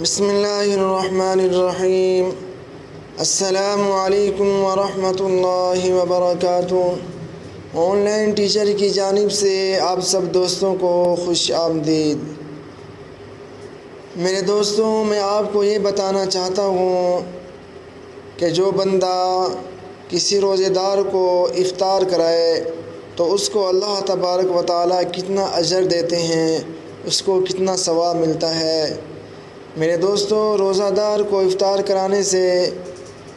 بسم اللہ الرحمن الرحیم۔ السلام علیکم ورحمۃ اللہ وبرکاتہ۔ آن لائن ٹیچر کی جانب سے آپ سب دوستوں کو خوش آمدید۔ میرے دوستوں، میں آپ کو یہ بتانا چاہتا ہوں کہ جو بندہ کسی روزے دار کو افطار کرائے تو اس کو اللہ تبارک و تعالیٰ کتنا اجر دیتے ہیں، اس کو کتنا ثواب ملتا ہے۔ میرے دوستوں، روزہ دار کو افطار کرانے سے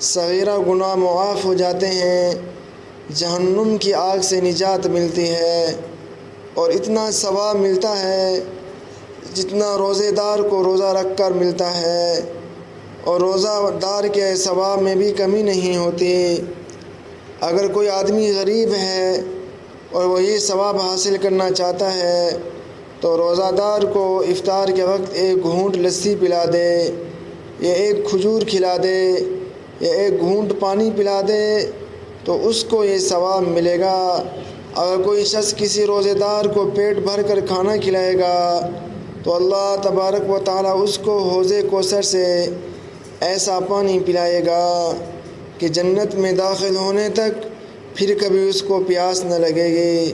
صغیرہ گناہ معاف ہو جاتے ہیں، جہنم کی آگ سے نجات ملتی ہے، اور اتنا ثواب ملتا ہے جتنا روزے دار کو روزہ رکھ کر ملتا ہے، اور روزہ دار کے ثواب میں بھی کمی نہیں ہوتی۔ اگر کوئی آدمی غریب ہے اور وہ یہ ثواب حاصل کرنا چاہتا ہے تو روزہ دار کو افطار کے وقت ایک گھونٹ لسی پلا دے، یا ایک کھجور کھلا دے، یا ایک گھونٹ پانی پلا دے تو اس کو یہ ثواب ملے گا۔ اگر کوئی شخص کسی روزے دار کو پیٹ بھر کر کھانا کھلائے گا تو اللہ تبارک و تعالیٰ اس کو حوض کوثر سے ایسا پانی پلائے گا کہ جنت میں داخل ہونے تک پھر کبھی اس کو پیاس نہ لگے گی۔